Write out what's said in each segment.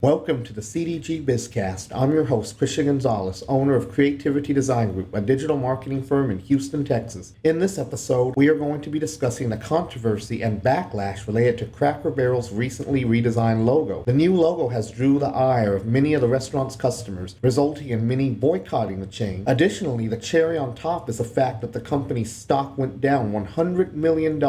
Welcome to the CDG BizCast. I'm your host, Christian Gonzalez, owner of Creativity Design Group, a digital marketing firm in Houston, Texas. In this episode, we are going to be discussing the controversy and backlash related to Cracker Barrel's recently redesigned logo. The new logo has drew the ire of many of the restaurant's customers, resulting in many boycotting the chain. Additionally, the cherry on top is the fact that the company's stock went down $100 million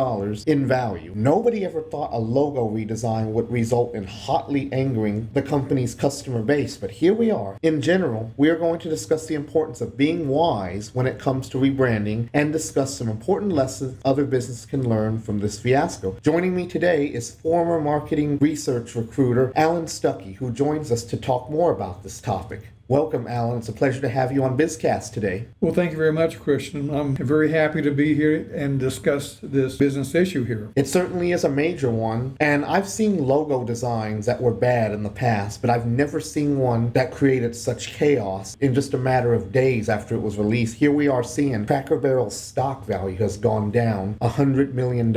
in value. Nobody ever thought a logo redesign would result in hotly angering the company's customer base, but here we are. In general, we are going to discuss the importance of being wise when it comes to rebranding and discuss some important lessons other businesses can learn from this fiasco. Joining me today is former marketing research recruiter Allan Stuckey, who joins us to talk more about this topic. Welcome, Allan. It's a pleasure to have you on BizCast today. Well, thank you very much, Christian. I'm very happy to be here and discuss this business issue here. It certainly is a major one, and I've seen logo designs that were bad in the past, but I've never seen one that created such chaos in just a matter of days after it was released. Here we are seeing Cracker Barrel's stock value has gone down $100 million.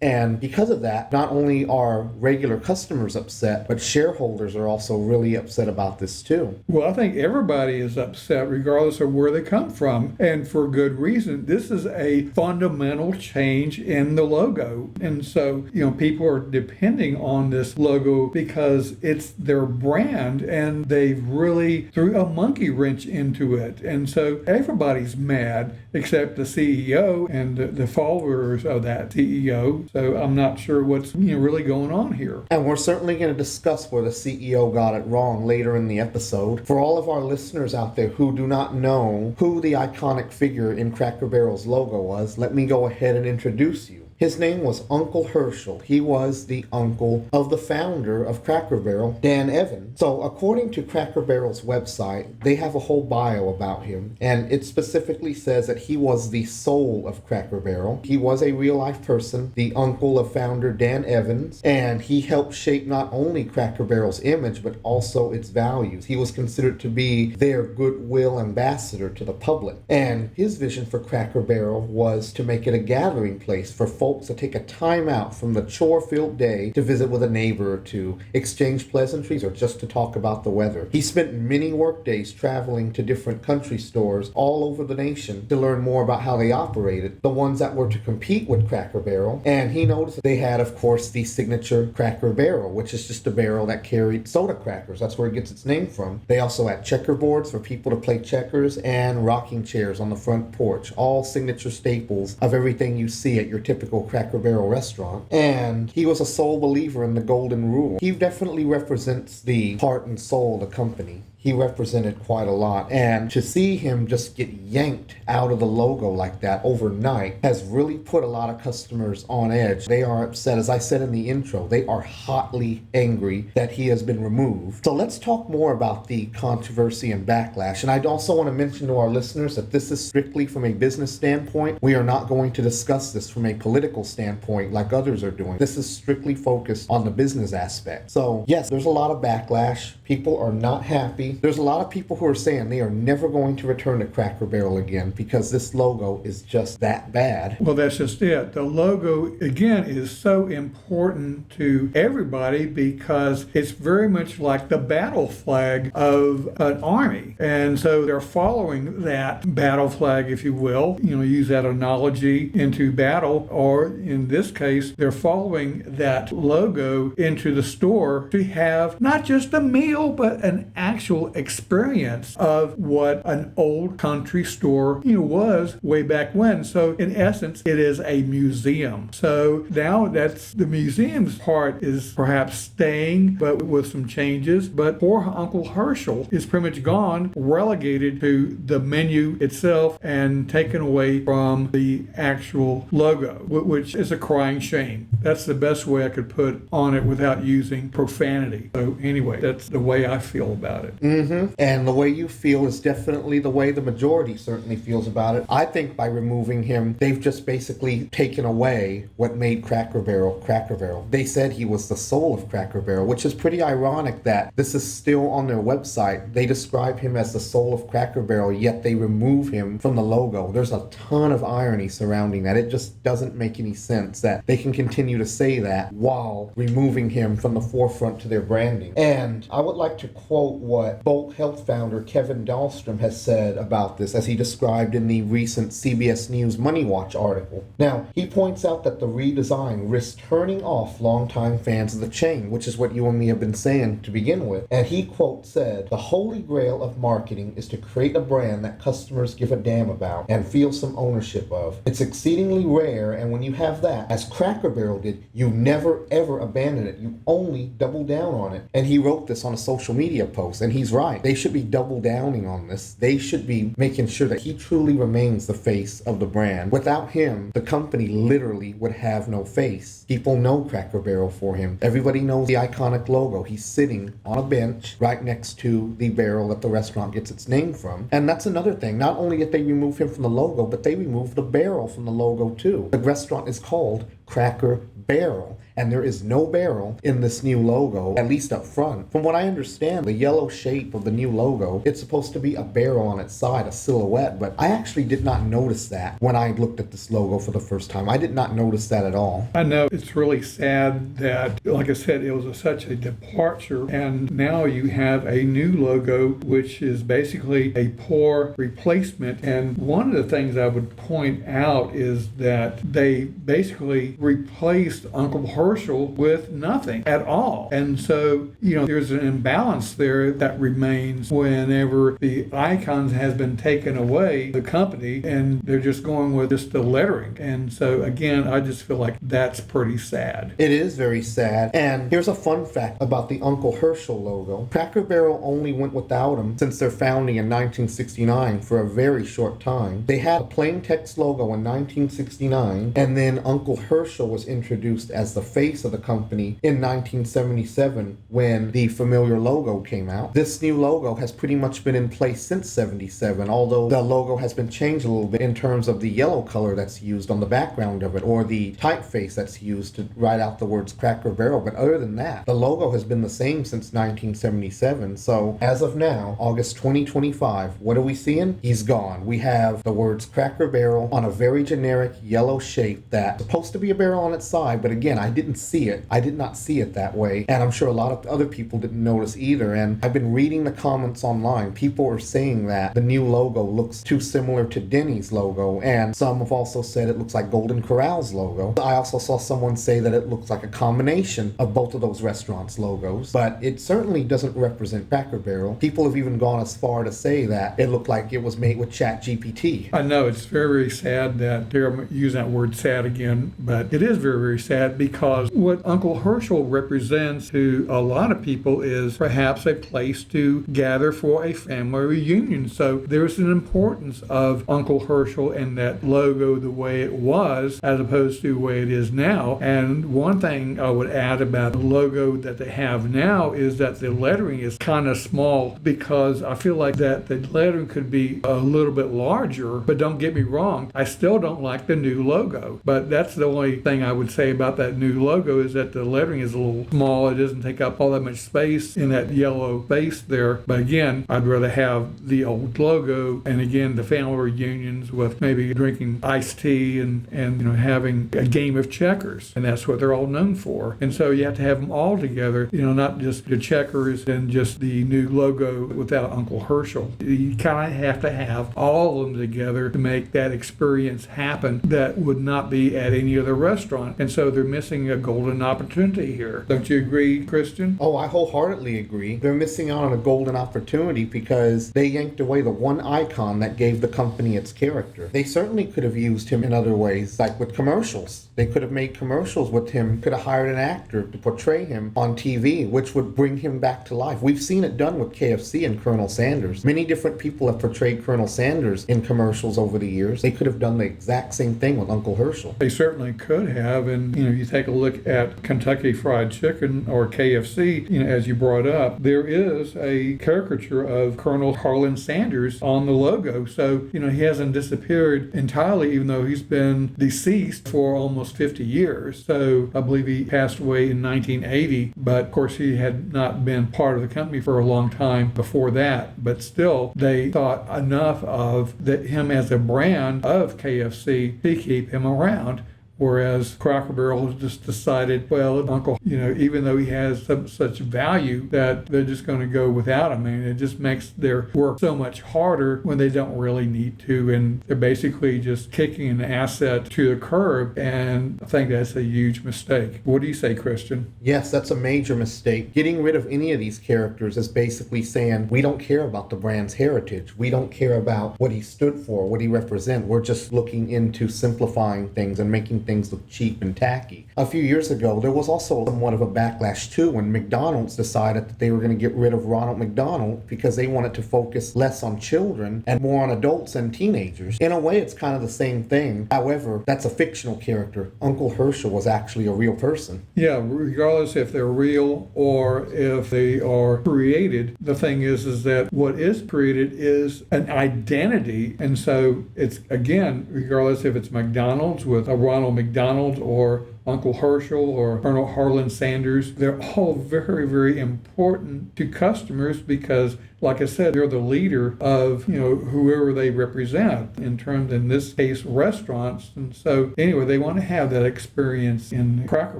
And because of that, not only are regular customers upset, but shareholders are also really upset about this too. Well, I think everybody is upset regardless of where they come from, and for good reason. This is a fundamental change in the logo. And so, people are depending on this logo because it's their brand and they've really threw a monkey wrench into it. And so everybody's mad except the CEO and the followers of that CEO. So I'm not sure what's really going on here. And we're certainly going to discuss where the CEO got it wrong later in the episode. For all of our listeners out there who do not know who the iconic figure in Cracker Barrel's logo was, let me go ahead and introduce you. His name was Uncle Herschel. He was the uncle of the founder of Cracker Barrel, Dan Evans. So according to Cracker Barrel's website, they have a whole bio about him, and it specifically says that he was the soul of Cracker Barrel. He was a real-life person, the uncle of founder Dan Evans, and he helped shape not only Cracker Barrel's image, but also its values. He was considered to be their goodwill ambassador to the public. And his vision for Cracker Barrel was to make it a gathering place for folks to take a time out from the chore-filled day to visit with a neighbor or two, exchange pleasantries, or just to talk about the weather. He spent many work days traveling to different country stores all over the nation to learn more about how they operated, the ones that were to compete with Cracker Barrel. And he noticed that they had, of course, the signature Cracker Barrel, which is just a barrel that carried soda crackers. That's where it gets its name from. They also had checkerboards for people to play checkers and rocking chairs on the front porch, all signature staples of everything you see at your typical Cracker Barrel restaurant. And he was a sole believer in the golden rule. He definitely represents the heart and soul of the company. He represented quite a lot, and to see him just get yanked out of the logo like that overnight has really put a lot of customers on edge. They are upset. As I said in the intro, they are hotly angry that he has been removed. So let's talk more about the controversy and backlash. And I'd also want to mention to our listeners that this is strictly from a business standpoint. We are not going to discuss this from a political standpoint like others are doing. This is strictly focused on the business aspect. So yes, there's a lot of backlash. People are not happy. There's a lot of people who are saying they are never going to return to Cracker Barrel again because this logo is just that bad. Well, that's just it. The logo, again, is so important to everybody because it's very much like the battle flag of an army. And so they're following that battle flag, if you will, use that analogy into battle, or in this case, they're following that logo into the store to have not just a meal, but an actual experience of what an old country store was way back when. So in essence, it is a museum. So now that's the museum's part is perhaps staying, but with some changes. But poor Uncle Herschel is pretty much gone, relegated to the menu itself and taken away from the actual logo, which is a crying shame. That's the best way I could put on it without using profanity. So anyway, that's the way I feel about it. Mm-hmm. And the way you feel is definitely the way the majority certainly feels about it. I think by removing him, they've just basically taken away what made Cracker Barrel Cracker Barrel. They said he was the soul of Cracker Barrel, which is pretty ironic that this is still on their website. They describe him as the soul of Cracker Barrel, yet they remove him from the logo. There's a ton of irony surrounding that. It just doesn't make any sense that they can continue to say that while removing him from the forefront to their branding. And I would like to quote what Bolt Health founder Kevin Dahlstrom has said about this, as he described in the recent CBS News Money Watch article. Now, he points out that the redesign risks turning off longtime fans of the chain, which is what you and me have been saying to begin with. And he, quote, said, "The holy grail of marketing is to create a brand that customers give a damn about and feel some ownership of. It's exceedingly rare, and when you have that, as Cracker Barrel did, you never ever abandon it. You only double down on it." And he wrote this on a social media post, and he's right. They should be double downing on this. They should be making sure that he truly remains the face of the brand. Without him, the company literally would have no face. People know Cracker Barrel for him. Everybody knows the iconic logo. He's sitting on a bench right next to the barrel that the restaurant gets its name from. And that's another thing. Not only did they remove him from the logo, but they removed the barrel from the logo too. The restaurant is called Cracker Barrel, and there is no barrel in this new logo, at least up front. From what I understand, the yellow shape of the new logo, it's supposed to be a barrel on its side, a silhouette, but I actually did not notice that when I looked at this logo for the first time. I did not notice that at all. I know it's really sad that, like I said, it was such a departure, and now you have a new logo, which is basically a poor replacement. And one of the things I would point out is that they basically replaced Uncle Herschel with nothing at all. And so, there's an imbalance there that remains whenever the icons has been taken away, the company, and they're just going with just the lettering. And so, again, I just feel like that's pretty sad. It is very sad. And here's a fun fact about the Uncle Herschel logo. Cracker Barrel only went without him since their founding in 1969 for a very short time. They had a plain text logo in 1969, and then Uncle Herschel was introduced as the face of the company in 1977 when the familiar logo came out. This new logo has pretty much been in place since 77, although the logo has been changed a little bit in terms of the yellow color that's used on the background of it, or the typeface that's used to write out the words Cracker Barrel. But other than that, the logo has been the same since 1977. So as of now, August 2025, what are we seeing? He's gone. We have the words Cracker Barrel on a very generic yellow shape that's supposed to be a barrel on its side, but again, I didn't see it. I did not see it that way, and I'm sure a lot of other people didn't notice either. And I've been reading the comments online. People are saying that the new logo looks too similar to Denny's logo, and some have also said it looks like Golden Corral's logo. I also saw someone say that it looks like a combination of both of those restaurants' logos, but it certainly doesn't represent Cracker Barrel. People have even gone as far to say that it looked like it was made with ChatGPT. I know it's very, very sad that they're using that word sad again, but it is very, very sad because what Uncle Herschel represents to a lot of people is perhaps a place to gather for a family reunion. So there's an importance of Uncle Herschel and that logo the way it was as opposed to the way it is now. And one thing I would add about the logo that they have now is that the lettering is kind of small, because I feel like that the lettering could be a little bit larger. But don't get me wrong, I still don't like the new logo. But that's the only thing I would say about that new logo, is that the lettering is a little small. It doesn't take up all that much space in that yellow space there. But again, I'd rather have the old logo, and again, the family reunions with maybe drinking iced tea and having a game of checkers. And that's what they're all known for. And so you have to have them all together, not just the checkers and just the new logo without Uncle Herschel. You kind of have to have all of them together to make that experience happen that would not be at any other restaurant. And so they're missing a golden opportunity here. Don't you agree, Christian? Oh, I wholeheartedly agree. They're missing out on a golden opportunity because they yanked away the one icon that gave the company its character. They certainly could have used him in other ways, like with commercials. They could have made commercials with him, could have hired an actor to portray him on TV, which would bring him back to life. We've seen it done with KFC and Colonel Sanders. Many different people have portrayed Colonel Sanders in commercials over the years. They could have done the exact same thing with Uncle Herschel. They certainly could have. And, you take a look at Kentucky Fried Chicken or KFC, as you brought up, there is a caricature of Colonel Harlan Sanders on the logo. So, he hasn't disappeared entirely, even though he's been deceased for almost 50 years. So I believe he passed away in 1980, but of course he had not been part of the company for a long time before that. But still, they thought enough of him as a brand of KFC to keep him around. Whereas Cracker Barrel just decided, well, Uncle, even though he has such value, that they're just going to go without him. And it just makes their work so much harder when they don't really need to. And they're basically just kicking an asset to the curb. And I think that's a huge mistake. What do you say, Christian? Yes, that's a major mistake. Getting rid of any of these characters is basically saying, we don't care about the brand's heritage. We don't care about what he stood for, what he represents. We're just looking into simplifying things and making things look cheap and tacky. A few years ago, there was also somewhat of a backlash too when McDonald's decided that they were going to get rid of Ronald McDonald because they wanted to focus less on children and more on adults and teenagers. In a way, it's kind of the same thing. However, that's a fictional character. Uncle Herschel was actually a real person. Yeah, regardless if they're real or if they are created, the thing is that what is created is an identity. And so it's, again, regardless if it's McDonald's with a Ronald McDonald or Uncle Herschel or Colonel Harlan Sanders, they're all very, very important to customers because, like I said, they're the leader of, whoever they represent in this case, restaurants. And so anyway, they want to have that experience in Cracker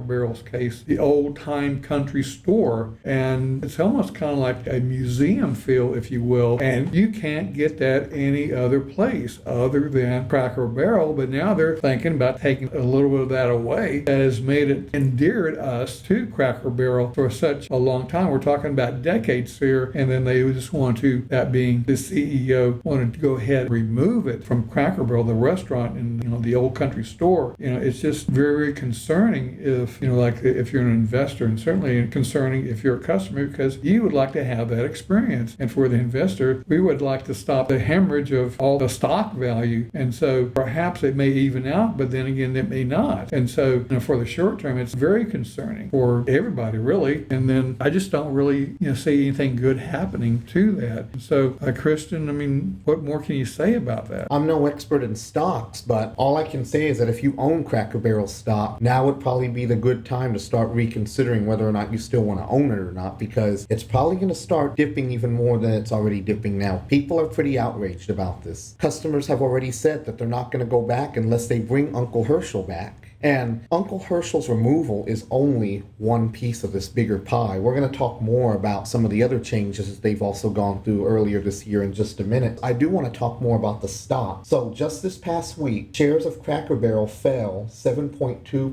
Barrel's case, the old time country store. And it's almost kind of like a museum feel, if you will. And you can't get that any other place other than Cracker Barrel. But now they're thinking about taking a little bit of that away. That has made it endeared us to Cracker Barrel for such a long time. We're talking about decades here. And then they just want to, that being the CEO, wanted to go ahead and remove it from Cracker Barrel, the restaurant and the old country store. It's just very, very concerning if if you're an investor, and certainly concerning if you're a customer, because you would like to have that experience. And for the investor, we would like to stop the hemorrhage of all the stock value. And so perhaps it may even out, but then again, it may not. And so for the short term, it's very concerning for everybody, really. And then I just don't really see anything good happening to that. So, Christian, what more can you say about that? I'm no expert in stocks, but all I can say is that if you own Cracker Barrel stock, now would probably be the good time to start reconsidering whether or not you still want to own it or not, because it's probably going to start dipping even more than it's already dipping now. People are pretty outraged about this. Customers have already said that they're not going to go back unless they bring Uncle Herschel back. And Uncle Herschel's removal is only one piece of this bigger pie. We're going to talk more about some of the other changes that they've also gone through earlier this year in just a minute. I do want to talk more about the stock. So just this past week, shares of Cracker Barrel fell 7.2% to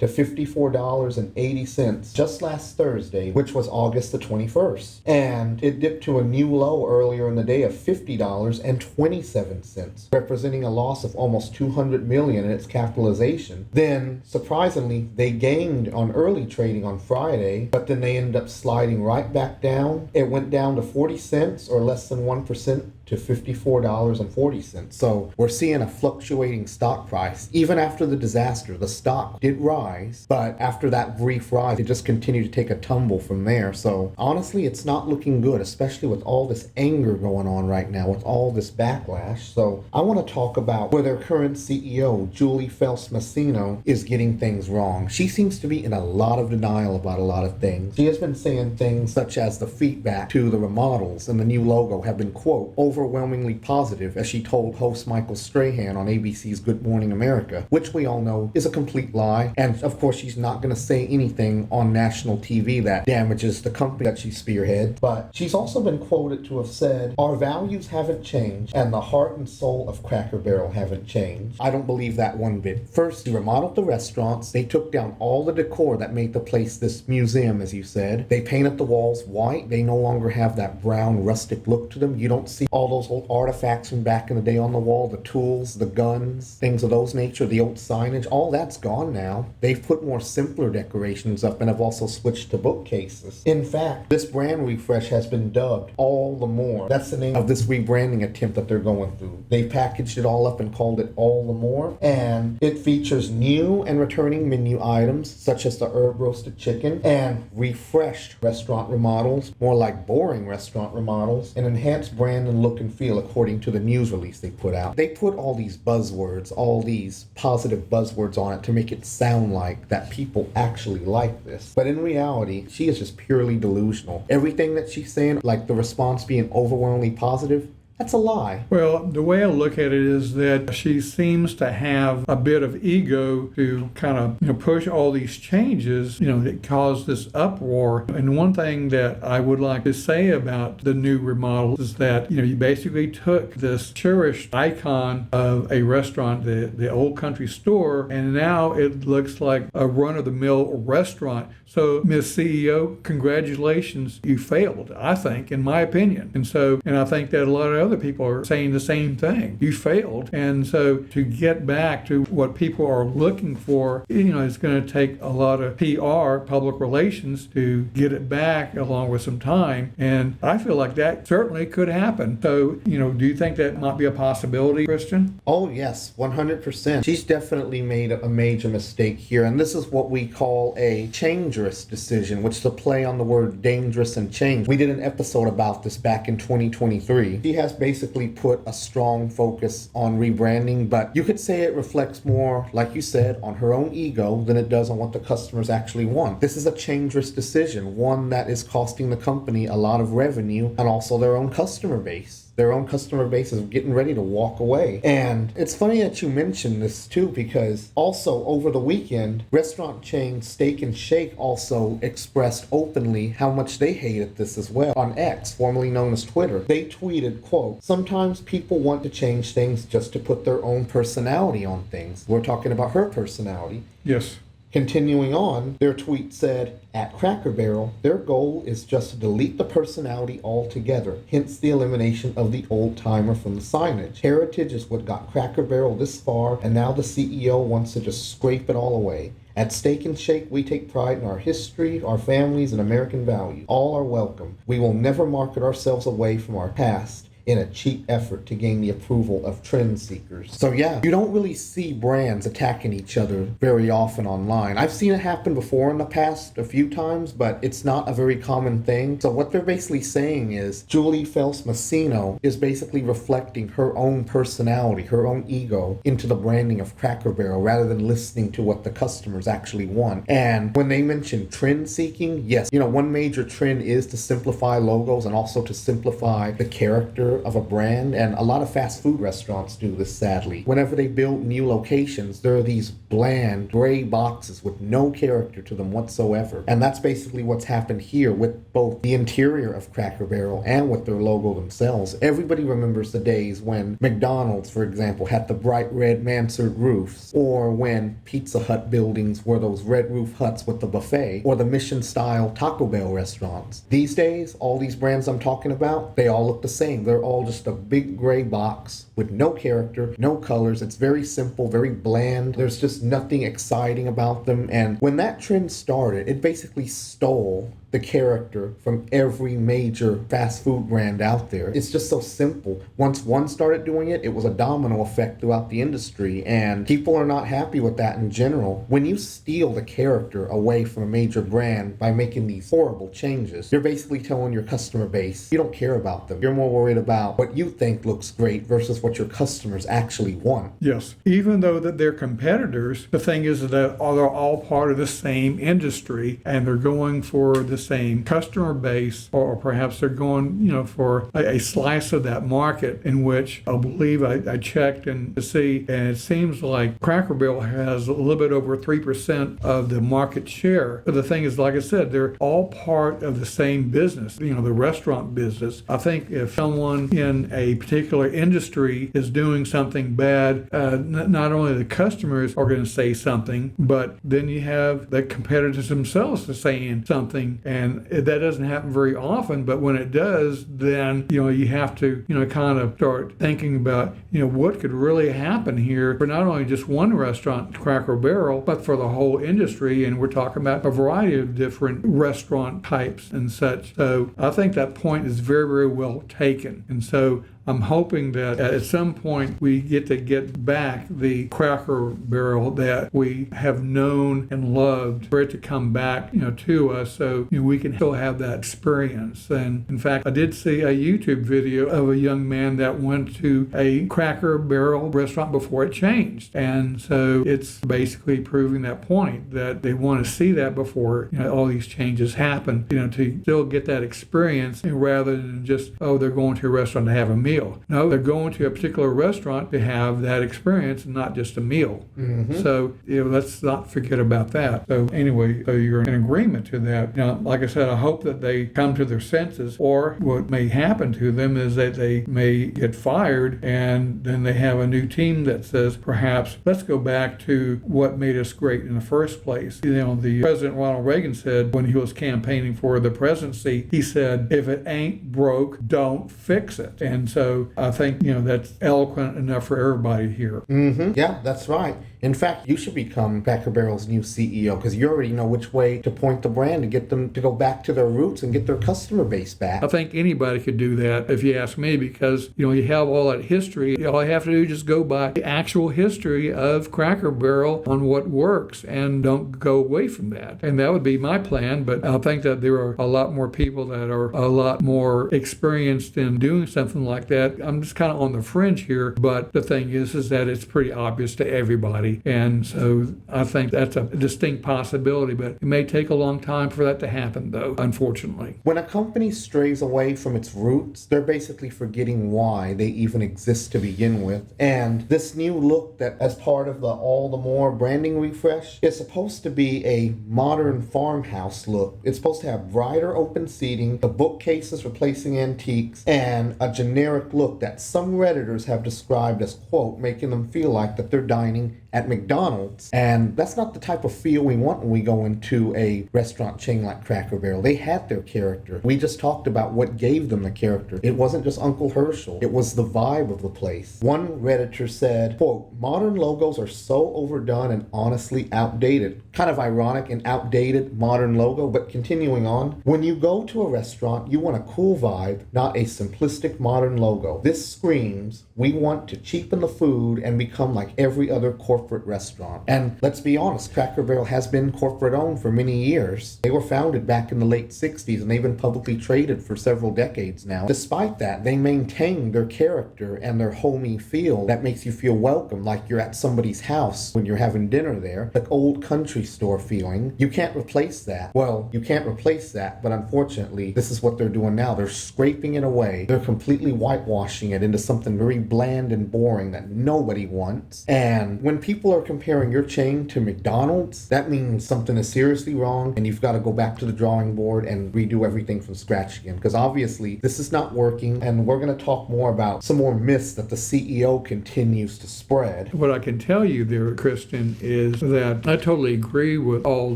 $54.80 just last Thursday, which was August the 21st. And it dipped to a new low earlier in the day of $50.27, representing a loss of almost $200 million in its capitalization. Then, surprisingly, they gained on early trading on Friday, but then they ended up sliding right back down. It went down to 40 cents, or less than 1%, to $54.40. So we're seeing a fluctuating stock price. Even after the disaster, the stock did rise, but after that brief rise, it just continued to take a tumble from there. So honestly, it's not looking good, especially with all this anger going on right now, with all this backlash. So I want to talk about where their current CEO, Julie Felss-Masino, is getting things wrong. She seems to be in a lot of denial about a lot of things. She has been saying things such as the feedback to the remodels and the new logo have been, quote, overwhelmingly positive, as she told host Michael Strahan on ABC's Good Morning America, which we all know is a complete lie. And of course, she's not going to say anything on national TV that damages the company that she spearheads. But she's also been quoted to have said, "Our values haven't changed, and the heart and soul of Cracker Barrel haven't changed." I don't believe that one bit. First, they remodeled the restaurants. They took down all the decor that made the place this museum, as you said. They painted the walls white. They no longer have that brown rustic look to them. You don't see all all those old artifacts from back in the day on the wall, the tools, the guns, things of those nature, the old signage, all that's gone now. They've put more simpler decorations up and have also switched to bookcases. In fact, this brand refresh has been dubbed All the More. That's the name of this rebranding attempt that they're going through. They packaged it all up and called it All the More, and it features new and returning menu items such as the herb roasted chicken and refreshed restaurant remodels, more like boring restaurant remodels, and enhanced brand and look and feel according to the news release they put out. They put all these buzzwords, all these positive buzzwords on it to make it sound like that people actually like this. But in reality, she is just purely delusional. Everything that she's saying, like the response being overwhelmingly positive, that's a lie. Well, the way I look at it is that she seems to have a bit of ego to kind of, push all these changes, that cause this uproar. And one thing that I would like to say about the new remodel is that, you basically took this cherished icon of a restaurant, the Old Country Store, and now it looks like a run-of-the-mill restaurant. So, Ms. CEO, congratulations, you failed, I think, in my opinion. And I think that a lot of other people are saying the same thing. You failed. And so to get back to what people are looking for, it's going to take a lot of PR, public relations, to get it back along with some time. And I feel like that certainly could happen. So, do you think that might be a possibility, Christian? Oh, yes, 100%. She's definitely made a major mistake here. And this is what we call a CHANGE-ROUS decision, which is a play on the word dangerous and change. We did an episode about this back in 2023. She has basically put a strong focus on rebranding, but you could say it reflects more, like you said, on her own ego than it does on what the customers actually want. This is a CHANGE-ROUS decision, one that is costing the company a lot of revenue and also their own customer base. Their own customer base is getting ready to walk away. And it's funny that you mentioned this too, because also over the weekend, restaurant chain Steak and Shake also expressed openly how much they hated this as well. On X, formerly known as Twitter, they tweeted, quote, "Sometimes people want to change things just to put their own personality on things." We're talking about her personality. Yes. Continuing on, their tweet said, "At Cracker Barrel, their goal is just to delete the personality altogether, hence the elimination of the old-timer from the signage. Heritage is what got Cracker Barrel this far, and now the CEO wants to just scrape it all away. At Steak and Shake, we take pride in our history, our families, and American values. All are welcome. We will never market ourselves away from our past in a cheap effort to gain the approval of trend seekers." So yeah, you don't really see brands attacking each other very often online. I've seen it happen before in the past a few times, but it's not a very common thing. So what they're basically saying is Julie Fels-Massino is basically reflecting her own personality, her own ego into the branding of Cracker Barrel rather than listening to what the customers actually want. And when they mention trend seeking, yes, one major trend is to simplify logos and also to simplify the character of a brand, and a lot of fast food restaurants do this, sadly. Whenever they build new locations, there are these bland gray boxes with no character to them whatsoever, and that's basically what's happened here with both the interior of Cracker Barrel and with their logo themselves. Everybody remembers the days when McDonald's, for example, had the bright red mansard roofs, or when Pizza Hut buildings were those red roof huts with the buffet, or the Mission-style Taco Bell restaurants. These days, all these brands I'm talking about, they all look the same. They're all just a big gray box with no character, no colors. It's very simple, very bland. There's just nothing exciting about them. And when that trend started, it basically stole the character from every major fast food brand out there. It's just so simple. Once one started doing it, it was a domino effect throughout the industry, and people are not happy with that in general. When you steal the character away from a major brand by making these horrible changes, you're basically telling your customer base you don't care about them. You're more worried about what you think looks great versus what your customers actually want. Yes. Even though that they're competitors, the thing is that they're all part of the same industry, and they're going for the same customer base, or perhaps they're going, for a slice of that market, in which I believe I checked and to see, and it seems like Cracker Barrel has a little bit over 3% of the market share. But the thing is, like I said, they're all part of the same business, the restaurant business. I think if someone in a particular industry industry is doing something bad, not only the customers are going to say something, but then you have the competitors themselves saying something, and that doesn't happen very often, but when it does, then you have to kind of start thinking about what could really happen here for not only just one restaurant, Cracker Barrel, but for the whole industry. And we're talking about a variety of different restaurant types and such. So I think that point is very, very well taken. And so I'm hoping that at some point we get back the Cracker Barrel that we have known and loved, for it to come back, to us, so we can still have that experience. And in fact, I did see a YouTube video of a young man that went to a Cracker Barrel restaurant before it changed, and so it's basically proving that point that they want to see that before all these changes happen, to still get that experience, rather than just they're going to a restaurant to have a meal. No, they're going to a particular restaurant to have that experience and not just a meal. Mm-hmm. So, let's not forget about that. So anyway, so you're in agreement to that. Like I said, I hope that they come to their senses, or what may happen to them is that they may get fired, and then they have a new team that says, perhaps, let's go back to what made us great in the first place. The President Ronald Reagan said when he was campaigning for the presidency, he said, if it ain't broke, don't fix it. And so I think, that's eloquent enough for everybody here. Mm-hmm. Yeah, that's right. In fact, you should become Cracker Barrel's new CEO, because you already know which way to point the brand to get them to go back to their roots and get their customer base back. I think anybody could do that, if you ask me, because, you have all that history. All you have to do is just go by the actual history of Cracker Barrel on what works, and don't go away from that. And that would be my plan, but I think that there are a lot more people that are a lot more experienced in doing something like that. I'm just kind of on the fringe here, but the thing is that it's pretty obvious to everybody. And so I think that's a distinct possibility, but it may take a long time for that to happen, though, unfortunately. When a company strays away from its roots, they're basically forgetting why they even exist to begin with. And this new look that, as part of the All the More branding refresh, is supposed to be a modern farmhouse look. It's supposed to have brighter open seating, the bookcases replacing antiques, and a generic look that some Redditors have described as, quote, making them feel like that they're dining at McDonald's. And that's not the type of feel we want when we go into a restaurant chain like Cracker Barrel. They had their character. We just talked about what gave them the character. It wasn't just Uncle Herschel. It was the vibe of the place. One Redditor said, quote, modern logos are so overdone and honestly outdated. Kind of ironic, an outdated modern logo, but continuing on. When you go to a restaurant, you want a cool vibe, not a simplistic modern logo. This screams, we want to cheapen the food and become like every other corporate restaurant. And let's be honest, Cracker Barrel has been corporate owned for many years. They were founded back in the late 60s, and they've been publicly traded for several decades now. Despite that, they maintain their character and their homey feel that makes you feel welcome, like you're at somebody's house when you're having dinner there, like old country store feeling. You can't replace that. Well, you can't replace that, but unfortunately, this is what they're doing now. They're scraping it away. They're completely whitewashing it into something very bland and boring that nobody wants. And when people are comparing your chain to McDonald's, that means something is seriously wrong, and you've got to go back to the drawing board and redo everything from scratch again, because obviously this is not working. And we're going to talk more about some more myths that the CEO continues to spread. What I can tell you there, Kristen, is that I totally agree with all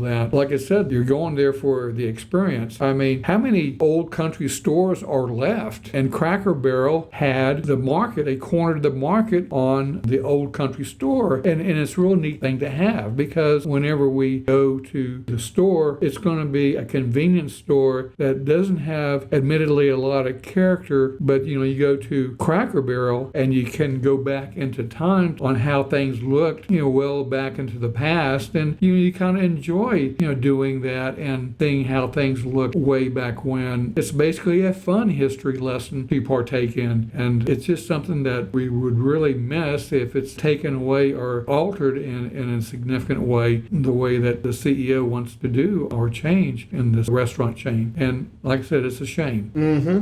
that. Like I said, you're going there for the experience. I mean, how many old country stores are left? And Cracker Barrel had the market, they cornered the market on the old country store. And it's a real neat thing to have, because whenever we go to the store, it's going to be a convenience store that doesn't have, admittedly, a lot of character, but you go to Cracker Barrel and you can go back into time on how things looked, well back into the past, and you kind of enjoy, doing that and seeing how things looked way back when. It's basically a fun history lesson to partake in, and it's just something that we would really miss if it's taken away or all altered in a significant way the way that the CEO wants to do or change in this restaurant chain. And like I said, it's a shame.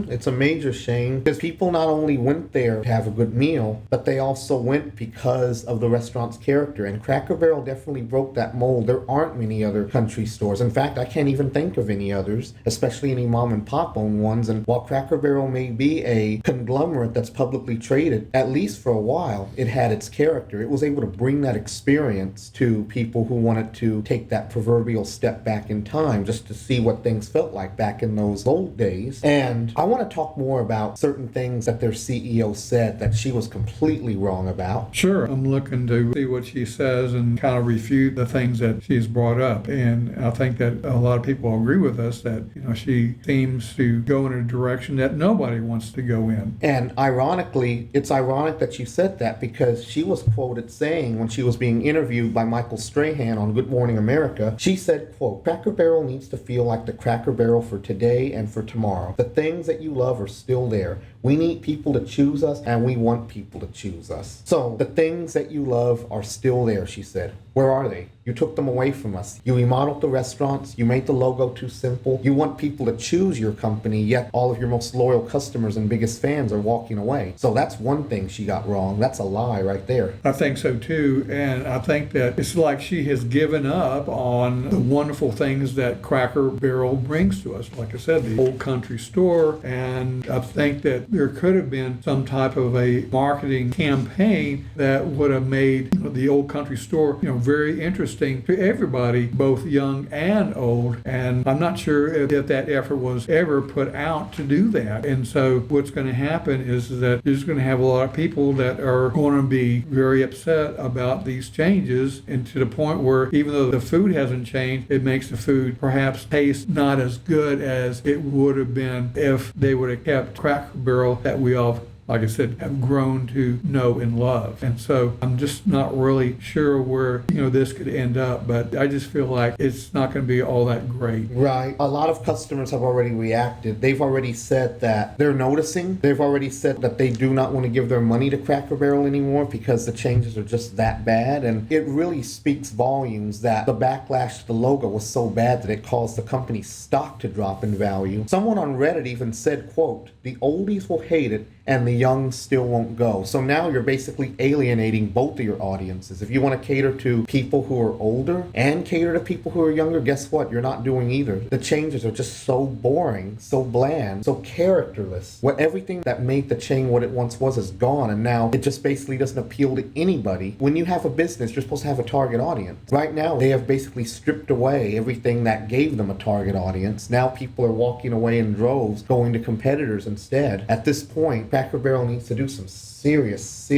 It's a major shame because people not only went there to have a good meal, but they also went because of the restaurant's character. And Cracker Barrel definitely broke that mold. There aren't many other country stores. In fact, I can't even think of any others, especially any mom and pop owned ones. And while Cracker Barrel may be a conglomerate that's publicly traded, at least for a while, it had its character. It was able to bring that experience to people who wanted to take that proverbial step back in time just to see what things felt like back in those old days. And I want to talk more about certain things that their CEO said that she was completely wrong about. Sure. I'm looking to see what she says and kind of refute the things that she's brought up. And I think that a lot of people agree with us that, she seems to go in a direction that nobody wants to go in. And ironically, it's ironic that you said that because she was quoted saying when she was being interviewed by Michael Strahan on Good Morning America, she said, quote, "Cracker Barrel needs to feel like the Cracker Barrel for today and for tomorrow. The things that you love are still there. We need people to choose us, and we want people to choose us." So the things that you love are still there, she said. Where are they? You took them away from us. You remodeled the restaurants. You made the logo too simple. You want people to choose your company, yet all of your most loyal customers and biggest fans are walking away. So that's one thing she got wrong. That's a lie right there. I think so too. And I think that it's like she has given up on the wonderful things that Cracker Barrel brings to us. Like I said, the old country store. And I think that there could have been some type of a marketing campaign that would have made the old country store very interesting to everybody, both young and old. And I'm not sure if that effort was ever put out to do that. And so what's going to happen is that there's going to have a lot of people that are going to be very upset about these changes, and to the point where even though the food hasn't changed, it makes the food perhaps taste not as good as it would have been if they would have kept Cracker Barrel that we all, like I said, have grown to know and love. And so I'm just not really sure where, this could end up, but I just feel like it's not going to be all that great. Right. A lot of customers have already reacted. They've already said that they're noticing. They've already said that they do not want to give their money to Cracker Barrel anymore because the changes are just that bad. And it really speaks volumes that the backlash to the logo was so bad that it caused the company's stock to drop in value. Someone on Reddit even said, quote, "The oldies will hate it and the young still won't go." So now you're basically alienating both of your audiences. If you want to cater to people who are older and cater to people who are younger, guess what? You're not doing either. The changes are just so boring, so bland, so characterless. Everything that made the chain what it once was is gone, and now it just basically doesn't appeal to anybody. When you have a business, you're supposed to have a target audience. Right now, they have basically stripped away everything that gave them a target audience. Now people are walking away in droves, going to competitors instead. At this point, Cracker Barrel needs to do some serious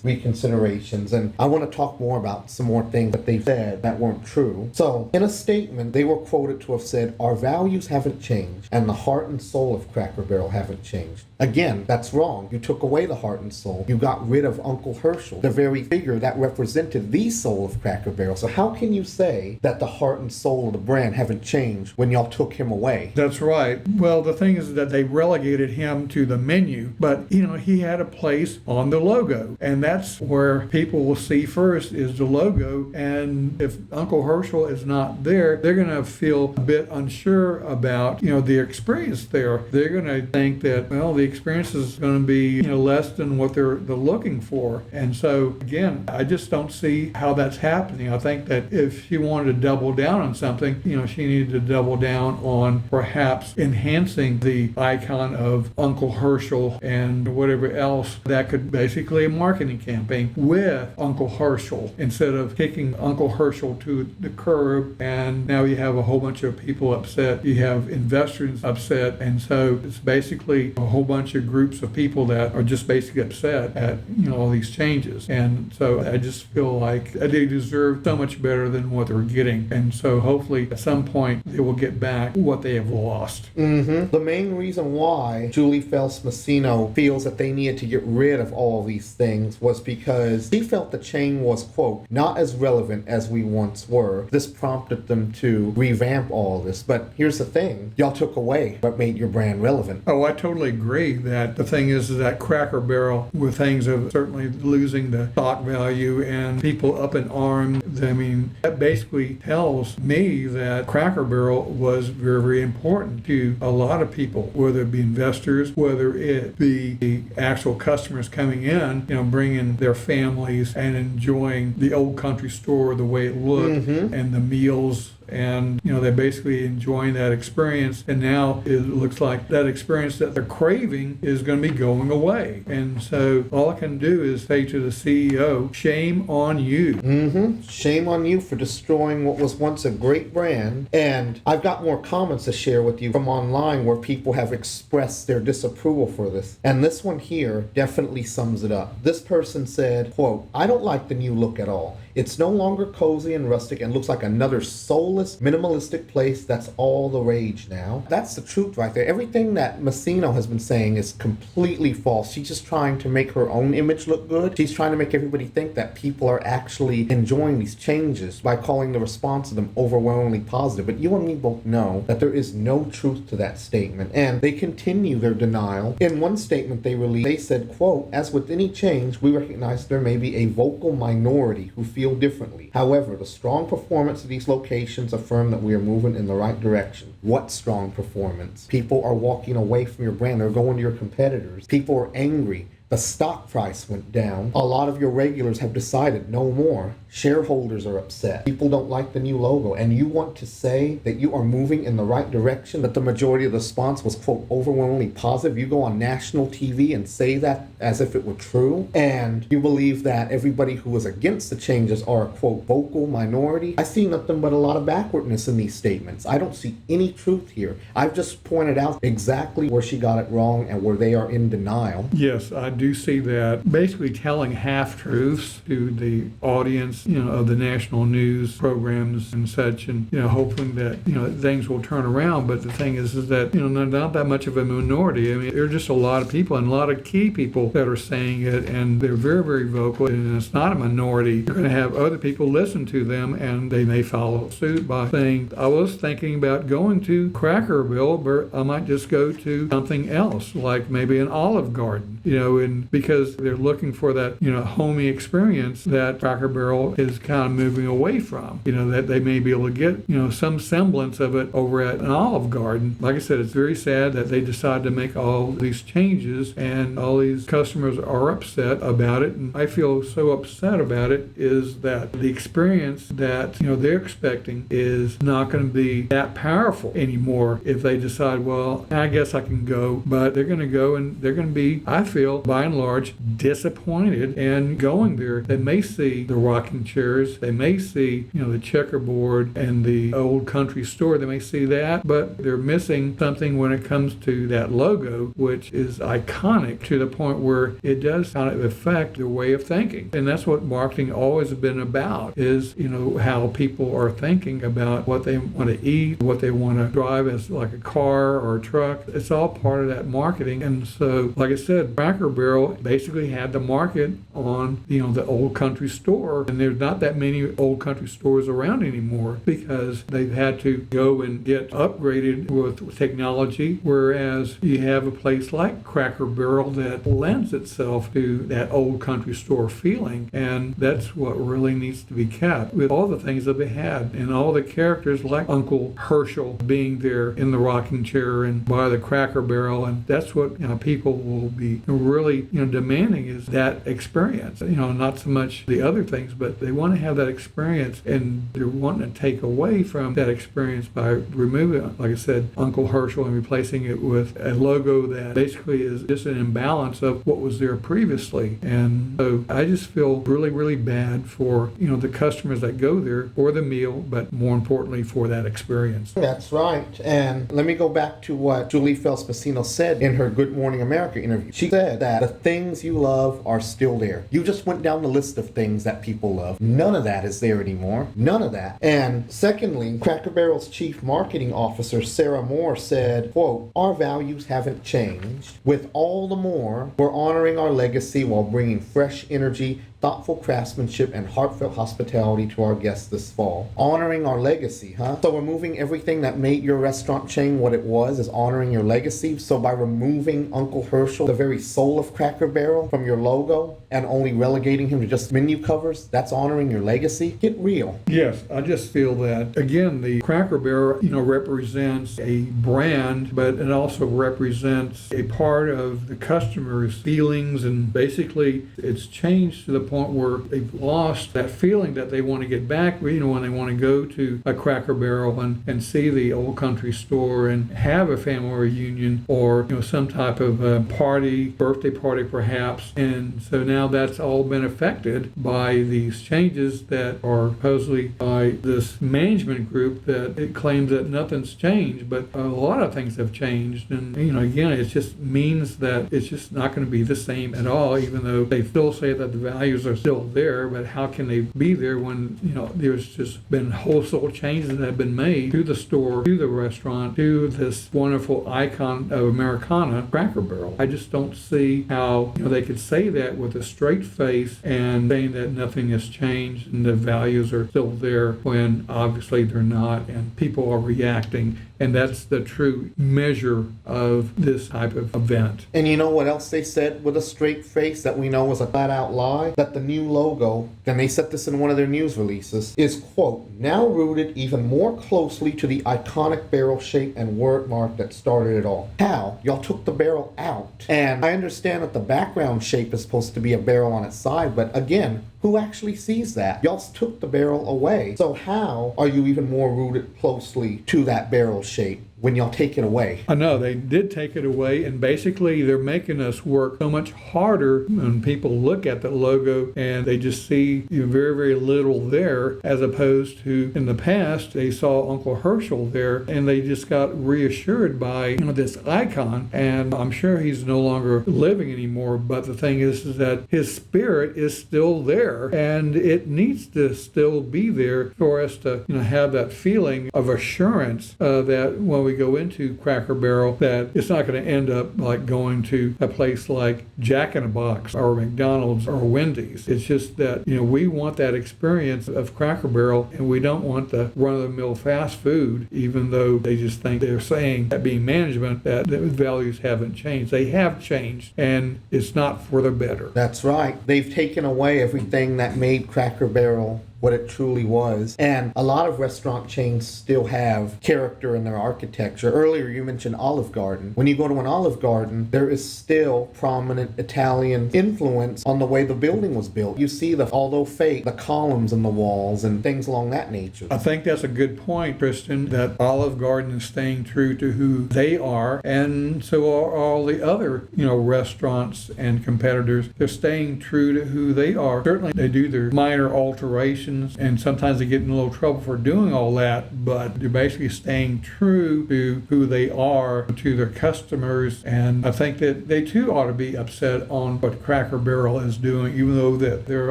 reconsiderations, and I want to talk more about some more things that they said that weren't true. So, in a statement, they were quoted to have said, "Our values haven't changed, and the heart and soul of Cracker Barrel haven't changed." Again, that's wrong. You took away the heart and soul. You got rid of Uncle Herschel, the very figure that represented the soul of Cracker Barrel. So how can you say that the heart and soul of the brand haven't changed when y'all took him away? That's right. Well, the thing is that they relegated him to the menu, but he had a place on the logo, and that's where people will see first is the logo. And if Uncle Herschel is not there, they're going to feel a bit unsure about the experience there. They're going to think that, well, the experience is going to be less than what they're looking for. And so again, I just don't see how that's happening. I think that if she wanted to double down on something, she needed to double down on perhaps enhancing the icon of Uncle Herschel and whatever else that could basically a marketing campaign with Uncle Herschel instead of kicking Uncle Herschel to the curb. And now you have a whole bunch of people upset. You have investors upset. And so it's basically a whole bunch of groups of people that are just basically upset at all these changes. And so I just feel like they deserve so much better than what they're getting. And so hopefully at some point they will get back what they have lost. The main reason why Julie Phelps Massino feels that they needed to get rid of of all these things was because she felt the chain was, quote, not as relevant as we once were. This prompted them to revamp all this. But here's the thing. Y'all took away what made your brand relevant. Oh, I totally agree that the thing is that Cracker Barrel, with things of certainly losing the stock value and people up in arms, I mean, that basically tells me that Cracker Barrel was very, very important to a lot of people, whether it be investors, whether it be the actual customers coming in, bringing their families and enjoying the old country store, the way it looked, and the meals. And, they're basically enjoying that experience. And now it looks like that experience that they're craving is going to be going away. And so all I can do is say to the CEO, shame on you. Shame on you for destroying what was once a great brand. And I've got more comments to share with you from online where people have expressed their disapproval for this. And this one here definitely sums it up. This person said, quote, I don't like the new look at all. It's no longer cozy and rustic and looks like another soulless, minimalistic place that's all the rage now. That's the truth right there. Everything that Messino has been saying is completely false. She's just trying to make her own image look good. She's trying to make everybody think that people are actually enjoying these changes by calling the response to them overwhelmingly positive. But you and me both know that there is no truth to that statement. And they continue their denial. In one statement they released, they said, quote, as with any change, we recognize there may be a vocal minority who feel differently. However, the strong performance of these locations affirm that we are moving in the right direction. What strong performance? People are walking away from your brand. They're going to your competitors. People are angry. The stock price went down. A lot of your regulars have decided no more. Shareholders are upset. People don't like the new logo. And you want to say that you are moving in the right direction, that the majority of the response was, quote, overwhelmingly positive. You go on national TV and say that as if it were true. And you believe that everybody who was against the changes are a, quote, vocal minority. I see nothing but a lot of backwardness in these statements. I don't see any truth here. I've just pointed out exactly where she got it wrong and where they are in denial. Yes, I do see that. Basically telling half-truths to the audience, of the national news programs and such, and, hoping that, things will turn around. But the thing is that, they're not that much of a minority. I mean, there are just a lot of people and a lot of key people that are saying it, and they're very, very vocal, and it's not a minority. You're going to have other people listen to them, and they may follow suit by saying, I was thinking about going to Cracker Barrel, but I might just go to something else, like maybe an Olive Garden, and because they're looking for that, homey experience that Cracker Barrel is kind of moving away from, that they may be able to get, some semblance of it over at an Olive Garden. Like I said, it's very sad that they decided to make all these changes and all these customers are upset about it. And I feel so upset about it is that the experience that, they're expecting is not going to be that powerful anymore if they decide, well, I guess I can go, but they're going to go and they're going to be, I feel, by and large, disappointed and going there. They may see the rocking chairs, they may see, the checkerboard and the old country store, they may see that, but they're missing something when it comes to that logo, which is iconic to the point where it does kind of affect their way of thinking. And that's what marketing always has been about, is, how people are thinking about what they want to eat, what they want to drive as like a car or a truck. It's all part of that marketing. And so, like I said, Cracker Barrel basically had the market on, the old country store. And there's not that many old country stores around anymore because they've had to go and get upgraded with technology, whereas you have a place like Cracker Barrel that lends itself to that old country store feeling. And that's what really needs to be kept with all the things that they had and all the characters like Uncle Herschel being there in the rocking chair and by the Cracker Barrel. And that's what people will be really demanding, is that experience. Not so much the other things, but they want to have that experience, and they're wanting to take away from that experience by removing, like I said, Uncle Herschel, and replacing it with a logo that basically is just an imbalance of what was there previously. And so I just feel really, really bad for, the customers that go there for the meal, but more importantly for that experience. That's right. And let me go back to what Julie Phelps-Messino said in her Good Morning America interview. She said said that the things you love are still there. You just went down the list of things that people love. None of that is there anymore. None of that. And secondly, Cracker Barrel's chief marketing officer, Sarah Moore, said, quote, "Our values haven't changed. With all the more, we're honoring our legacy while bringing fresh energy, thoughtful craftsmanship, and heartfelt hospitality to our guests this fall." Honoring our legacy, huh? So removing everything that made your restaurant chain what it was is honoring your legacy. So by removing Uncle Herschel, the very soul of Cracker Barrel, from your logo and only relegating him to just menu covers, that's honoring your legacy? Get real. Yes, I just feel that, again, the Cracker Barrel, represents a brand, but it also represents a part of the customer's feelings, and basically it's changed to the point where they've lost that feeling that they want to get back, when they want to go to a Cracker Barrel and see the old country store and have a family reunion or, some type of party, birthday party perhaps. And so now that's all been affected by these changes that are supposedly by this management group that it claims that nothing's changed, but a lot of things have changed. And, again, it just means that it's just not going to be the same at all, even though they still say that the values are still there. But how can they be there when, there's just been wholesale changes that have been made to the store, to the restaurant, to this wonderful icon of Americana, Cracker Barrel. I just don't see how, they could say that with a straight face and saying that nothing has changed and the values are still there when obviously they're not, and people are reacting. And that's the true measure of this type of event. And you know what else they said with a straight face that we know was a flat-out lie? That the new logo, and they said this in one of their news releases, is, quote, "now rooted even more closely to the iconic barrel shape and word mark that started it all." How? Y'all took the barrel out. And I understand that the background shape is supposed to be a barrel on its side, but again, who actually sees that? Y'all took the barrel away. So how are you even more rooted closely to that barrel shape when y'all take it away? I know they did take it away, and basically they're making us work so much harder when people look at the logo and they just see very, very little there, as opposed to in the past they saw Uncle Herschel there and they just got reassured by this icon. And I'm sure he's no longer living anymore, but the thing is that his spirit is still there, and it needs to still be there for us to have that feeling of assurance that when we go into Cracker Barrel, that it's not going to end up like going to a place like Jack in the Box or McDonald's or Wendy's. It's just that we want that experience of Cracker Barrel, and we don't want the run-of-the-mill fast food, even though they just think they're saying that being management that the values haven't changed. They have changed, and it's not for the better. That's right. They've taken away everything that made Cracker Barrel what it truly was. And a lot of restaurant chains still have character in their architecture. Earlier you mentioned Olive Garden. When you go to an Olive Garden, there is still prominent Italian influence on the way the building was built. You see although fake, the columns in the walls and things along that nature. I think that's a good point, Kristen, that Olive Garden is staying true to who they are, and so are all the other, restaurants and competitors. They're staying true to who they are. Certainly they do their minor alterations, and sometimes they get in a little trouble for doing all that, but they're basically staying true to who they are, to their customers. And I think that they too ought to be upset on what Cracker Barrel is doing, even though that they're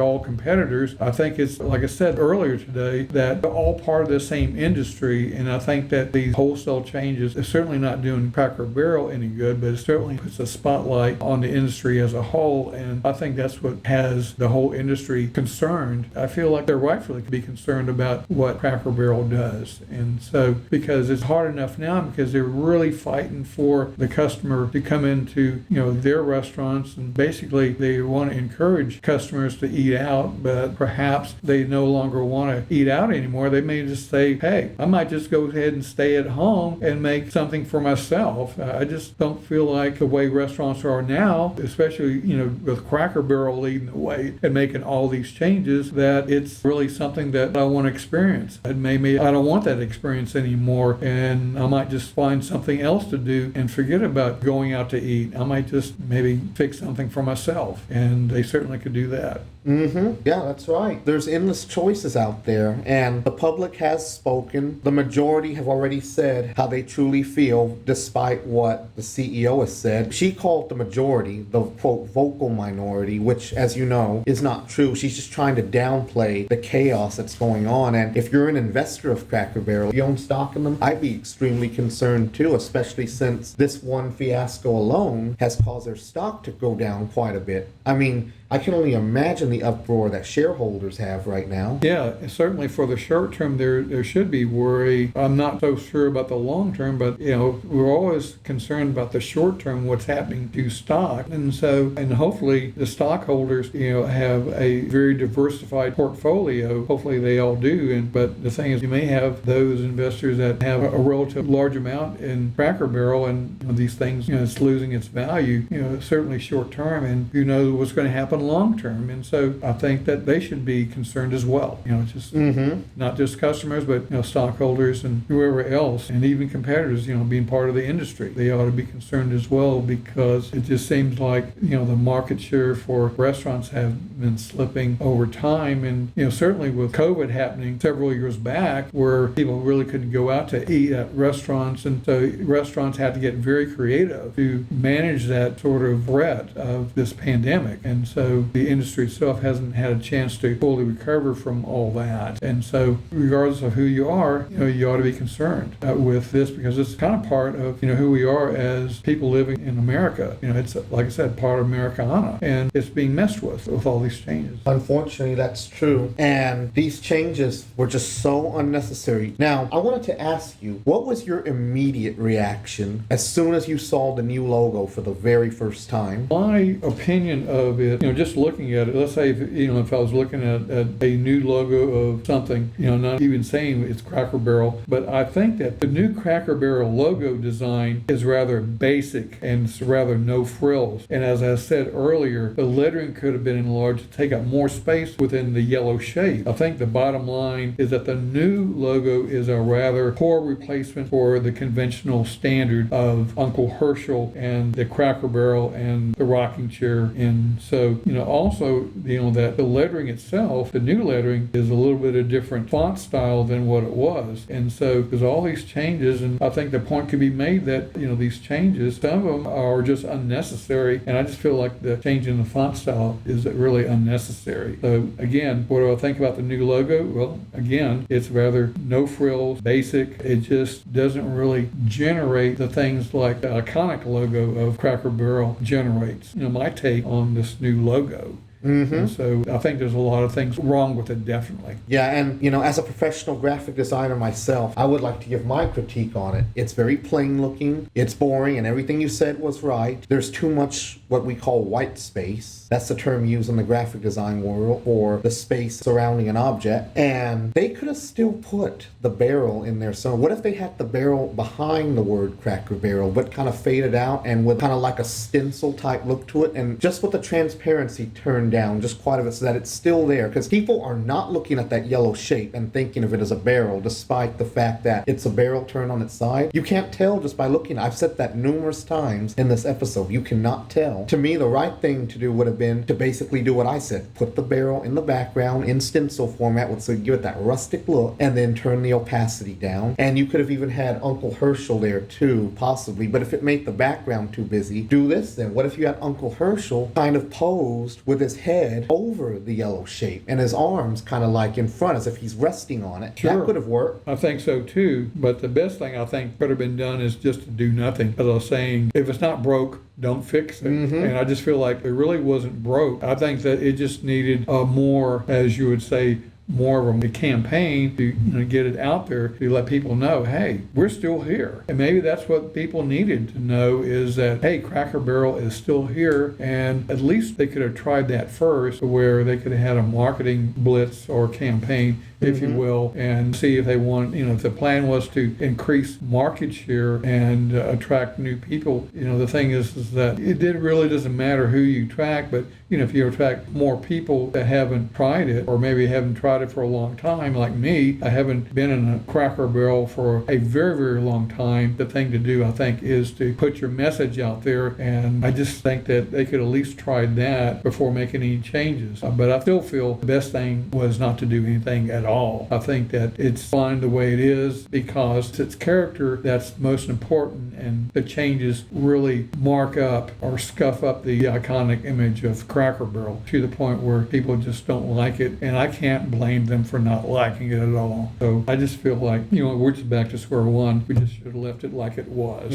all competitors. I think it's, like I said earlier today, that they're all part of the same industry, and I think that these wholesale changes is certainly not doing Cracker Barrel any good, but it certainly puts a spotlight on the industry as a whole, and I think that's what has the whole industry concerned. I feel like they're rightfully be concerned about what Cracker Barrel does. And so, because it's hard enough now, because they're really fighting for the customer to come into, their restaurants, and basically they want to encourage customers to eat out, but perhaps they no longer want to eat out anymore. They may just say, hey, I might just go ahead and stay at home and make something for myself. I just don't feel like the way restaurants are now, especially, with Cracker Barrel leading the way and making all these changes, that it's really really something that I want to experience. And maybe I don't want that experience anymore, and I might just find something else to do and forget about going out to eat. I might just maybe fix something for myself, and they certainly could do that. Yeah, that's right. There's endless choices out there, and the public has spoken. The majority have already said how they truly feel, despite what the CEO has said. She called the majority the, quote, vocal minority, which, as you know, is not true. She's just trying to downplay the chaos that's going on, and if you're an investor of Cracker Barrel, you own stock in them, I'd be extremely concerned too, especially since this one fiasco alone has caused their stock to go down quite a bit. I mean, I can only imagine the uproar that shareholders have right now. Yeah, certainly for the short term, there should be worry. I'm not so sure about the long term, but we're always concerned about the short term, what's happening to stock, and hopefully the stockholders have a very diversified portfolio. Hopefully they all do. But the thing is, you may have those investors that have a relative large amount in Cracker Barrel, and these things, it's losing its value. Certainly short term, and who knows what's going to happen long term. And so I think that they should be concerned as well. Just not just customers, but stockholders and whoever else, and even competitors. Being part of the industry, they ought to be concerned as well, because it just seems like the market share for restaurants have been slipping over time, and certainly with COVID happening several years back, where people really couldn't go out to eat at restaurants, and so restaurants had to get very creative to manage that sort of threat of this pandemic, and so the industry itself hasn't had a chance to fully recover from all that. And so regardless of who you are, you ought to be concerned with this, because it's kind of part of who we are as people living in America. It's, like I said, part of Americana, and it's being messed with all these changes. Unfortunately, that's true, and these changes were just so unnecessary. Now, I wanted to ask you, what was your immediate reaction as soon as you saw the new logo for the very first time? My opinion of it, just looking at it, let's say if I was looking at a new logo of something, not even saying it's Cracker Barrel, but I think that the new Cracker Barrel logo design is rather basic and it's rather no frills. And as I said earlier, the lettering could have been enlarged to take up more space within the yellow shape. I think the bottom line is that the new logo is a rather poor replacement for the conventional standard of Uncle Herschel and the Cracker Barrel and the rocking chair. And so, also, that the lettering itself, the new lettering, is a little bit of different font style than what it was. And so there's all these changes, and I think the point could be made that, these changes, some of them are just unnecessary, and I just feel like the change in the font style is really unnecessary. So again, what do I think about the new logo? Well, again, it's rather no frills, basic. It just doesn't really generate the things like the iconic logo of Cracker Barrel generates. My take on this new logo. And so I think there's a lot of things wrong with it, definitely. Yeah, and as a professional graphic designer myself, I would like to give my critique on it. It's very plain looking, it's boring, and everything you said was right. There's too much what we call white space. That's the term used in the graphic design world for the space surrounding an object. And they could have still put the barrel in there. So what if they had the barrel behind the word Cracker Barrel, but kind of faded out and with kind of like a stencil type look to it, and just with the transparency turned down just quite a bit so that it's still there, because people are not looking at that yellow shape and thinking of it as a barrel, despite the fact that it's a barrel turned on its side. You can't tell just by looking. I've said that numerous times in this episode. You cannot tell. To me, the right thing to do would have been to basically do what I said. Put the barrel in the background in stencil format so you give it that rustic look, and then turn the opacity down. And you could have even had Uncle Herschel there too, possibly. But if it made the background too busy, do this then. What if you had Uncle Herschel kind of posed with his head over the yellow shape and his arms kind of like in front as if he's resting on it? Sure. That could have worked. I think so too, but the best thing I think could have been done is just to do nothing. As I was saying, if it's not broke, don't fix it. And I just feel like it really wasn't broke. I think that it just needed more, as you would say, more of a campaign to get it out there, to let people know, hey, we're still here. And maybe that's what people needed to know, is that, hey, Cracker Barrel is still here. And at least they could have tried that first, where they could have had a marketing blitz or campaign, if you will, and see if they want, if the plan was to increase market share and attract new people. The thing is that it really doesn't matter who you attract, but if you attract more people that haven't tried it, or maybe haven't tried tried it for a long time, like me, I haven't been in a Cracker Barrel for a very, very long time. The thing to do, I think, is to put your message out there, and I just think that they could at least try that before making any changes. But I still feel the best thing was not to do anything at all. I think that it's fine the way it is because it's character that's most important, and the changes really mark up or scuff up the iconic image of Cracker Barrel to the point where people just don't like it, and I can't blame them for not liking it at all. So I just feel like, we're just back to square one. We just should have left it like it was.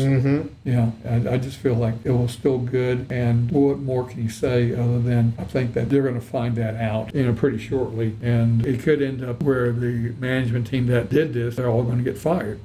Yeah, and I just feel like it was still good, and what more can you say other than I think that they're going to find that out, pretty shortly, and it could end up where the management team that did this, they're all going to get fired.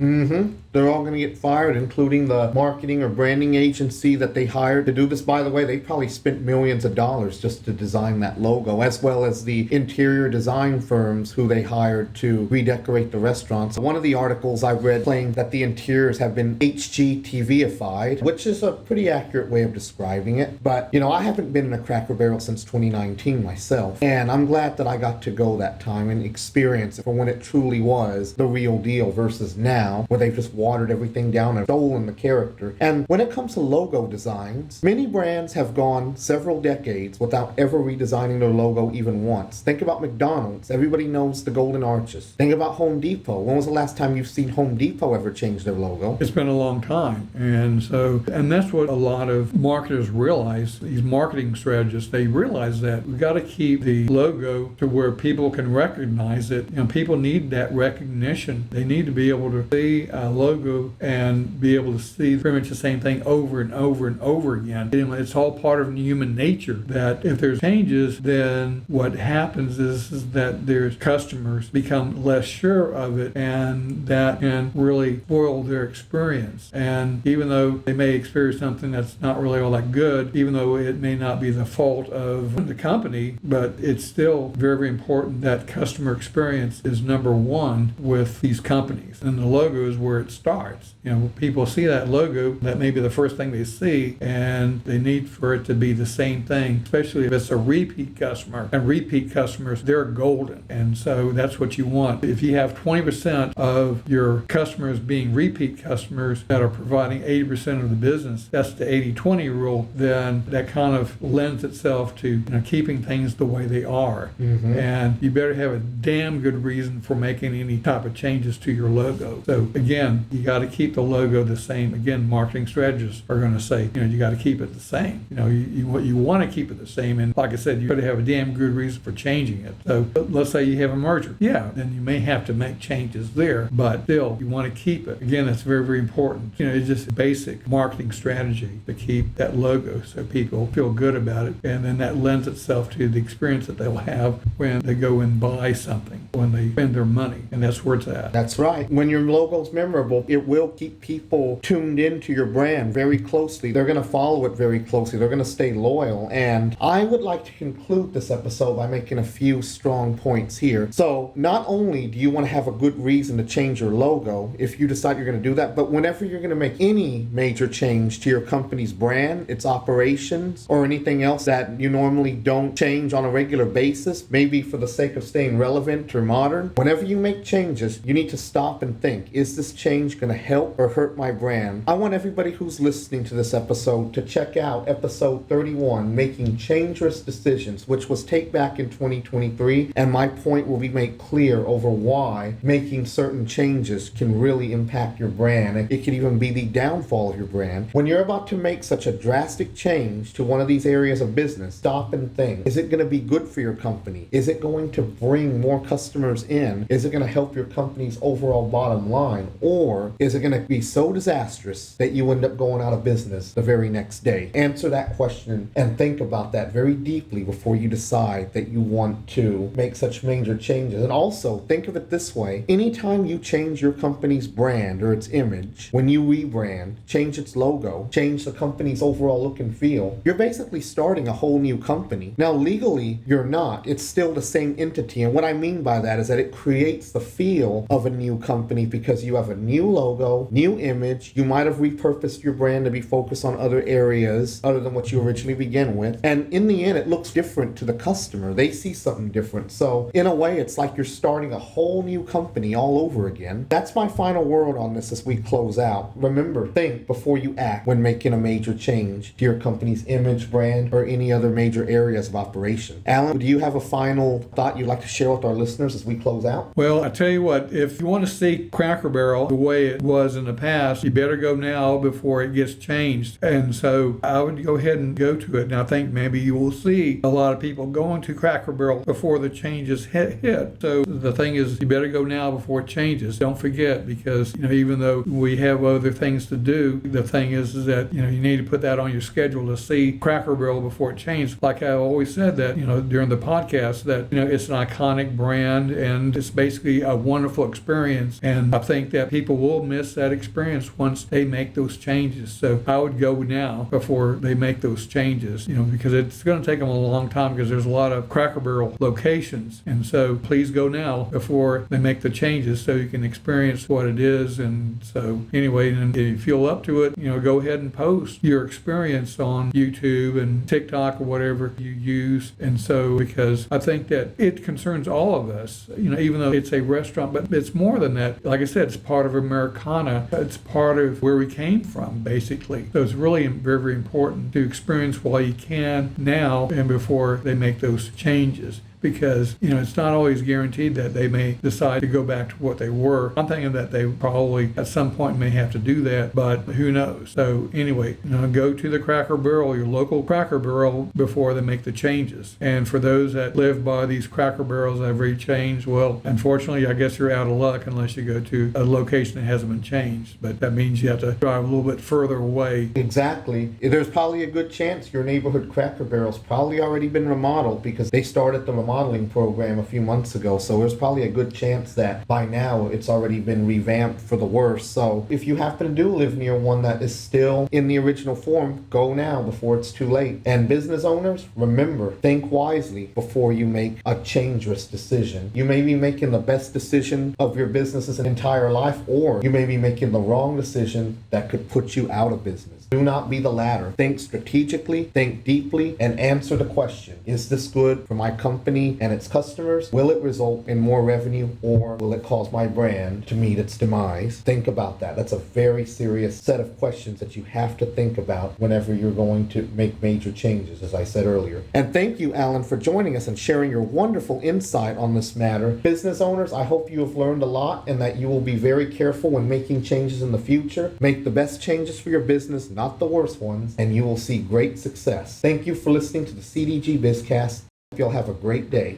They're all going to get fired, including the marketing or branding agency that they hired to do this. By the way, they probably spent millions of dollars just to design that logo, as well as the interior design firms who they hired to redecorate the restaurants. One of the articles I read claimed that the interiors have been HGTV-ified, which is a pretty accurate way of describing it. But, I haven't been in a Cracker Barrel since 2019 myself, and I'm glad that I got to go that time and experience it for when it truly was the real deal versus now, where they've just watered everything down and stolen the character. And when it comes to logo designs, many brands have gone several decades without ever redesigning their logo even once. Think about McDonald's. Everybody knows the golden arches. Think about Home Depot. When was the last time you've seen Home Depot ever change their logo? It's been a long time. And that's what a lot of marketers realize, these marketing strategists, they realize that we've got to keep the logo to where people can recognize it. People need that recognition. They need to be able to see a logo and be able to see pretty much the same thing over and over and over again. It's all part of human nature that if there's changes, then what happens is that there's customers become less sure of it, and that can really spoil their experience. And even though they may experience something that's not really all that good, even though it may not be the fault of the company, but it's still very, very important that customer experience is number one with these companies. And the logo is where it starts. People see that logo, that may be the first thing they see, and they need for it to be the same thing, especially if it's a repeat customer. And repeat customers, they're golden. And so that's what you want. If you have 20% of your customers being repeat customers that are providing 80% of the business, that's the 80-20 rule, then that kind of lends itself to keeping things the way they are. And you better have a damn good reason for making any type of changes to your logo. So again, you got to keep the logo the same. Again, marketing strategists are going to say, you got to keep it the same. You want to keep it the same. And like I said, you got to have a damn good reason for changing it. So let's say you have a merger. Yeah, then you may have to make changes there, but still, you want to keep it. Again, that's very, very important. It's just basic marketing strategy to keep that logo so people feel good about it. And then that lends itself to the experience that they'll have when they go and buy something, when they spend their money. And that's where it's at. That's right. When your logo's memorable, it will keep people tuned into your brand very closely. They're going to follow it very closely. They're going to stay loyal. And I would like to conclude this episode by making a few strong points here. So not only do you want to have a good reason to change your logo if you decide you're going to do that, but whenever you're going to make any major change to your company's brand, its operations, or anything else that you normally don't change on a regular basis, maybe for the sake of staying relevant or modern, whenever you make changes, you need to stop and think, is this change going to help or hurt my brand? I want everybody who's listening to this episode to check out episode 31, Making Change-ROUS Decisions, which was take back in 2023, and my point will be made clear over why making certain changes can really impact your brand. It could even be the downfall of your brand. When you're about to make such a drastic change to one of these areas of business, stop and think, is it going to be good for your company? Is it going to bring more customers in? Is it going to help your company's overall bottom line? Or is it going to be so disastrous that you end up going out of business the very next day? Answer that question and think about that very deeply before you decide that you want to make such major changes. And also, think of it this way. Anytime you change your company's brand or its image, when you rebrand, change its logo, change the company's overall look and feel, you're basically starting a whole new company. Now, legally, you're not. It's still the same entity. And what I mean by that is that it creates the feel of a new company because you have a new logo, new image. You might have repurposed your brand to be focused on other areas other than what you originally began with. And in the end, it looks different to the customer. They see something different. So in a way, it's like you're starting a whole new company all over again. That's my final word on this as we close out. Remember, think before you act when making a major change to your company's image, brand, or any other major areas of operation. Allan, do you have a final thought you'd like to share with our listeners as we close out? Well, I tell you what, if you want to see Cracker Barrel the way it was in the past, you better go now before it gets changed. And so I would go ahead and go to it. And I think maybe you will see a lot of people going to Cracker Barrel before the changes hit. So the thing is, you better go now before it changes. Don't forget, because even though we have other things to do, the thing is that you need to put that on your schedule to see Cracker Barrel before it changes. Like I always said that during the podcast that it's an iconic brand and it's basically a wonderful experience. And I think that people will miss that experience once they make those changes. So I would go now before they make those changes, because it's going to take them a long time because there's a lot of Cracker Barrel locations. And so please go now before they make the changes so you can experience what it is. And so anyway, and if you feel up to it, go ahead and post your experience on YouTube and TikTok or whatever you use. And so because I think that it concerns all of us, even though it's a restaurant, but it's more than that. Like I said, it's part of Americana. It's part of where we came from, basically. So it's really very, very important to experience while you can now and before they make those changes. Because, it's not always guaranteed that they may decide to go back to what they were. I'm thinking that they probably at some point may have to do that, but who knows? So anyway, go to the Cracker Barrel, your local Cracker Barrel, before they make the changes. And for those that live by these Cracker Barrels every change, well, unfortunately, I guess you're out of luck unless you go to a location that hasn't been changed. But that means you have to drive a little bit further away. Exactly. There's probably a good chance your neighborhood Cracker Barrel's probably already been remodeled because they started the remodeling program a few months ago, so there's probably a good chance that by now it's already been revamped for the worse. So if you happen to do live near one that is still in the original form, go now before it's too late. And business owners, remember, think wisely before you make a change-ROUS decision. You may be making the best decision of your business's entire life, or you may be making the wrong decision that could put you out of business. Do not be the latter. Think strategically, think deeply, and answer the question, is this good for my company and its customers? Will it result in more revenue, or will it cause my brand to meet its demise? Think about that. That's a very serious set of questions that you have to think about whenever you're going to make major changes, as I said earlier. And thank you, Allan, for joining us and sharing your wonderful insight on this matter. Business owners, I hope you have learned a lot and that you will be very careful when making changes in the future. Make the best changes for your business, not the worst ones, and you will see great success. Thank you for listening to the CDG BizCast. Hope you'll have a great day.